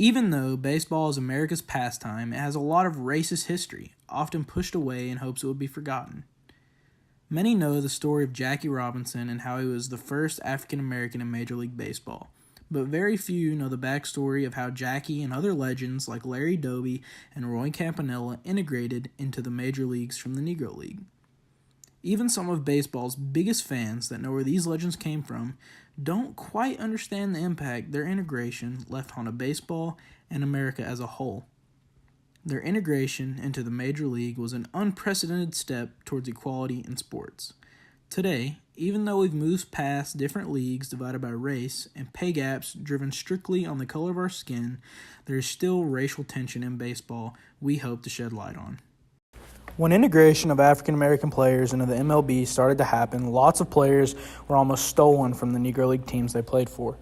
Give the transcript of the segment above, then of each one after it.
Even though baseball is America's pastime, it has a lot of racist history, often pushed away in hopes it would be forgotten. Many know the story of Jackie Robinson and how he was the first African American in Major League Baseball, but very few know the backstory of how Jackie and other legends like Larry Doby and Roy Campanella integrated into the major leagues from the Negro League. Even some of baseball's biggest fans that know where these legends came from don't quite understand the impact their integration left on baseball and America as a whole. Their integration into the major league was an unprecedented step towards equality in sports. Today, even though we've moved past different leagues divided by race and pay gaps driven strictly on the color of our skin, there is still racial tension in baseball we hope to shed light on. When integration of African American players into the MLB started to happen, lots of players were almost stolen from the Negro League teams they played for.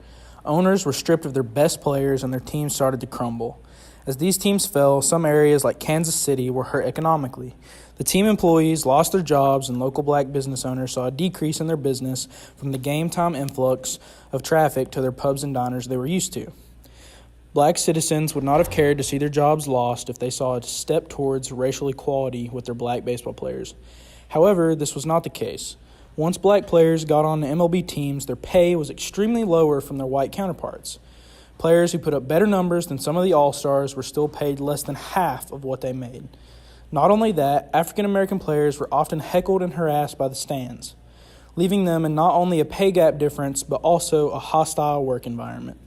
Owners were stripped of their best players and their teams started to crumble. As these teams fell, some areas like Kansas City were hurt economically. The team employees lost their jobs and local black business owners saw a decrease in their business from the game time influx of traffic to their pubs and diners they were used to. Black citizens would not have cared to see their jobs lost if they saw a step towards racial equality with their black baseball players. However, this was not the case. Once black players got on the MLB teams, their pay was extremely lower from their white counterparts. Players who put up better numbers than some of the All-Stars were still paid less than half of what they made. Not only that, African American players were often heckled and harassed by the stands, leaving them in not only a pay gap difference, but also a hostile work environment.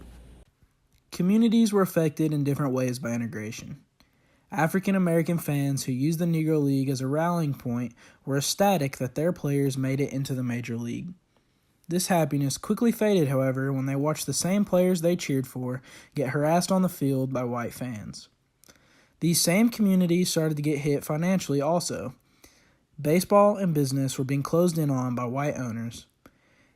Communities were affected in different ways by integration. African American fans who used the Negro League as a rallying point were ecstatic that their players made it into the major league. This happiness quickly faded, however, when they watched the same players they cheered for get harassed on the field by white fans. These same communities started to get hit financially also. Baseball and business were being closed in on by white owners.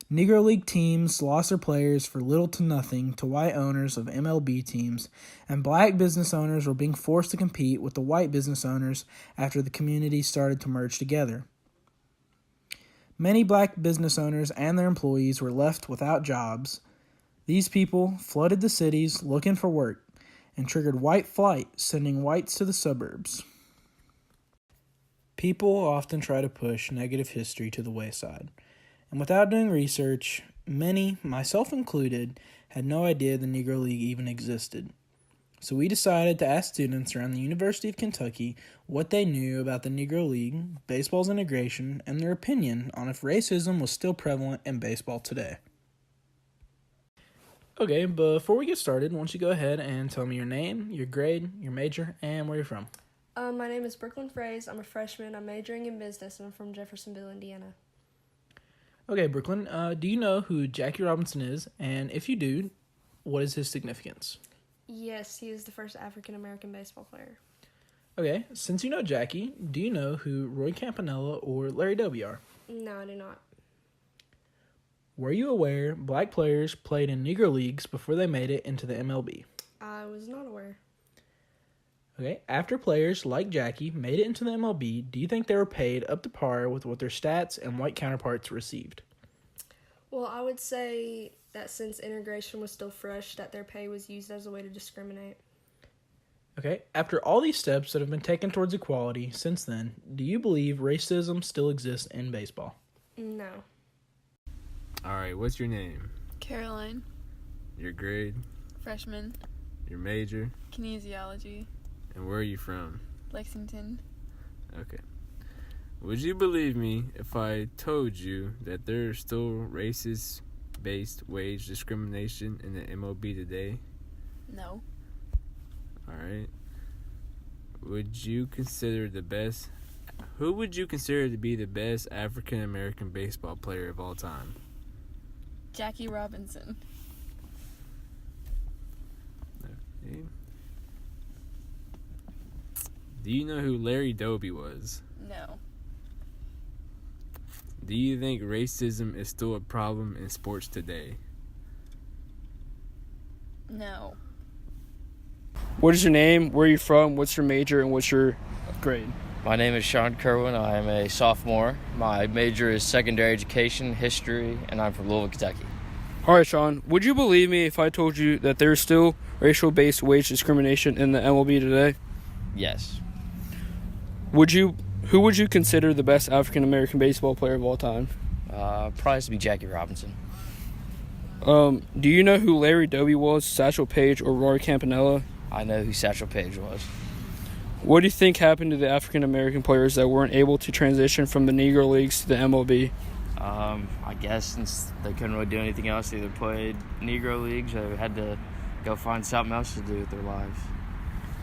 Negro League teams lost their players for little to nothing to white owners of MLB teams, and black business owners were being forced to compete with the white business owners after the communities started to merge together. Many black business owners and their employees were left without jobs. These people flooded the cities looking for work and triggered white flight, sending whites to the suburbs. People often try to push negative history to the wayside. And without doing research, many, myself included, had no idea the Negro League even existed. So we decided to ask students around the University of Kentucky what they knew about the Negro League, baseball's integration, and their opinion on if racism was still prevalent in baseball today. Okay, before we get started, why don't you go ahead and tell me your name, your grade, your major, and where you're from. My name is Brooklyn Fraze. I'm a freshman. I'm majoring in business, and I'm from Jeffersonville, Indiana. Okay, Brooklyn, do you know who Jackie Robinson is? And if you do, what is his significance? Yes, he is the first African-American baseball player. Okay, since you know Jackie, do you know who Roy Campanella or Larry Doby are? No, I do not. Were you aware black players played in Negro Leagues before they made it into the MLB? I was not aware. Okay, after players like Jackie made it into the MLB, do you think they were paid up to par with what their stats and white counterparts received? Well, I would say that since integration was still fresh, that their pay was used as a way to discriminate. Okay, after all these steps that have been taken towards equality since then, do you believe racism still exists in baseball? No. All right, what's your name? Caroline. Your grade? Freshman. Your major? Kinesiology. And where are you from? Lexington. Okay. Would you believe me if I told you that there is still racist-based wage discrimination in the MLB today? No. All right. Who would you consider to be the best African-American baseball player of all time? Jackie Robinson. Okay. Do you know who Larry Doby was? No. Do you think racism is still a problem in sports today? No. What is your name? Where are you from? What's your major? And what's your grade? My name is Sean Kerwin. I am a sophomore. My major is secondary education, history, and I'm from Louisville, Kentucky. All right, Sean, would you believe me if I told you that there's still racial-based wage discrimination in the MLB today? Yes. Who would you consider the best African-American baseball player of all time? Probably has to be Jackie Robinson. Do you know who Larry Doby was, Satchel Paige, or Roy Campanella? I know who Satchel Paige was. What do you think happened to the African-American players that weren't able to transition from the Negro Leagues to the MLB? I guess since they couldn't really do anything else, they either played Negro Leagues or they had to go find something else to do with their lives.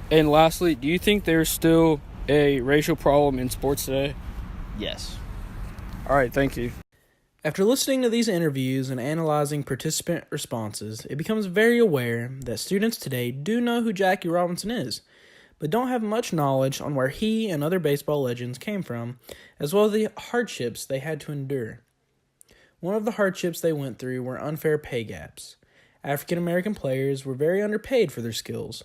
And lastly, do you think there's still a racial problem in sports today? Yes. All right, thank you. After listening to these interviews and analyzing participant responses, it becomes very aware that students today do know who Jackie Robinson is, but don't have much knowledge on where he and other baseball legends came from, as well as the hardships they had to endure. One of the hardships they went through were unfair pay gaps. African American players were very underpaid for their skills.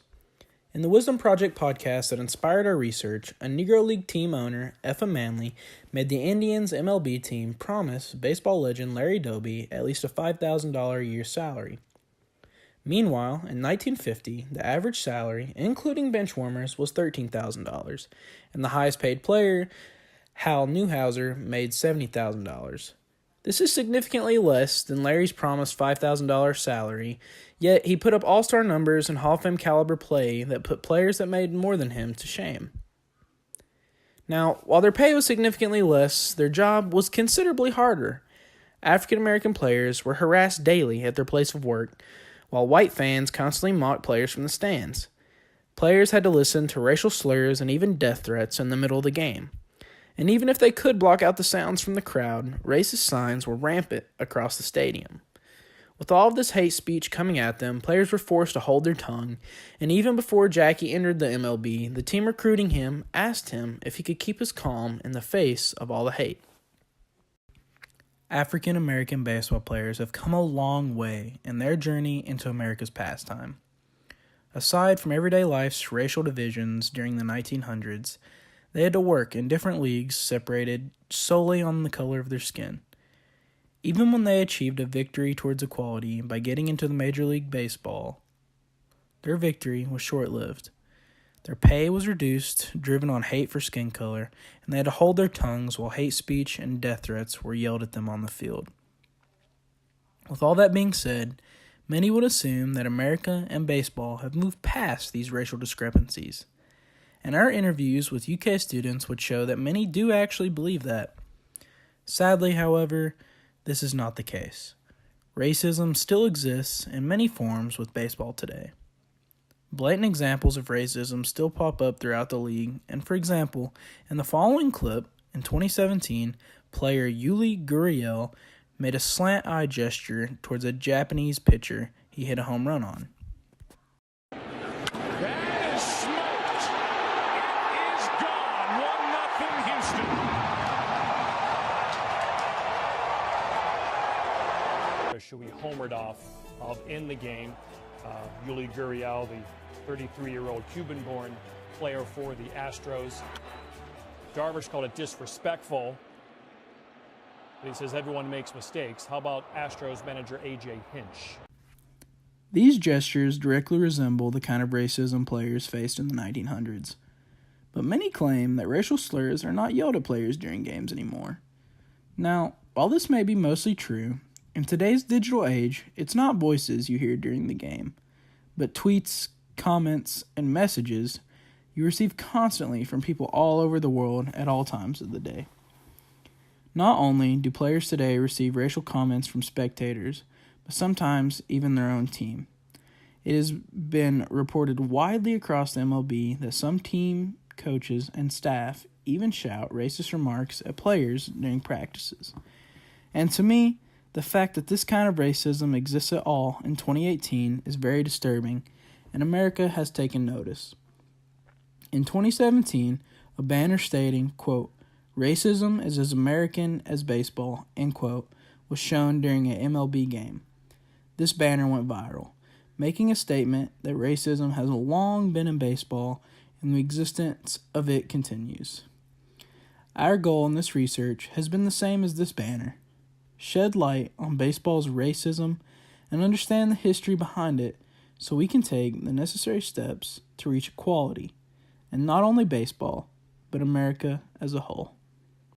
In the Wisdom Project podcast that inspired our research, a Negro League team owner, Effa Manley, made the Indians MLB team promise baseball legend Larry Doby at least a $5,000 a year salary. Meanwhile, in 1950, the average salary, including bench warmers, was $13,000, and the highest paid player, Hal Newhouser, made $70,000. This is significantly less than Larry's promised $5,000 salary, yet he put up all-star numbers and Hall of Fame caliber play that put players that made more than him to shame. Now, while their pay was significantly less, their job was considerably harder. African American players were harassed daily at their place of work, while white fans constantly mocked players from the stands. Players had to listen to racial slurs and even death threats in the middle of the game. And even if they could block out the sounds from the crowd, racist signs were rampant across the stadium. With all of this hate speech coming at them, players were forced to hold their tongue, and even before Jackie entered the MLB, the team recruiting him asked him if he could keep his calm in the face of all the hate. African American baseball players have come a long way in their journey into America's pastime. Aside from everyday life's racial divisions during the 1900s, they had to work in different leagues separated solely on the color of their skin. Even when they achieved a victory towards equality by getting into the Major League Baseball, their victory was short-lived. Their pay was reduced, driven on hate for skin color, and they had to hold their tongues while hate speech and death threats were yelled at them on the field. With all that being said, many would assume that America and baseball have moved past these racial discrepancies. And our interviews with UK students would show that many do actually believe that. Sadly, however, this is not the case. Racism still exists in many forms with baseball today. Blatant examples of racism still pop up throughout the league, and for example, in the following clip, in 2017, player Yuli Gurriel made a slant eye gesture towards a Japanese pitcher he hit a home run on. That is smoked. It is gone. 1-0 Houston. Should be homered off in the game. Yuli Gurriel, the 33-year-old Cuban-born player for the Astros. Darvish called it disrespectful. But he says everyone makes mistakes. How about Astros manager A.J. Hinch? These gestures directly resemble the kind of racism players faced in the 1900s. But many claim that racial slurs are not yelled at players during games anymore. Now, while this may be mostly true, in today's digital age, it's not voices you hear during the game, but tweets, comments, and messages you receive constantly from people all over the world at all times of the day. Not only do players today receive racial comments from spectators, but sometimes even their own team. It has been reported widely across the MLB that some team coaches and staff even shout racist remarks at players during practices. And to me, the fact that this kind of racism exists at all in 2018 is very disturbing, and America has taken notice. In 2017, a banner stating, quote, "Racism is as American as baseball," end quote, was shown during an MLB game. This banner went viral, making a statement that racism has long been in baseball and the existence of it continues. Our goal in this research has been the same as this banner: shed light on baseball's racism and understand the history behind it so we can take the necessary steps to reach equality in not only baseball, but America as a whole.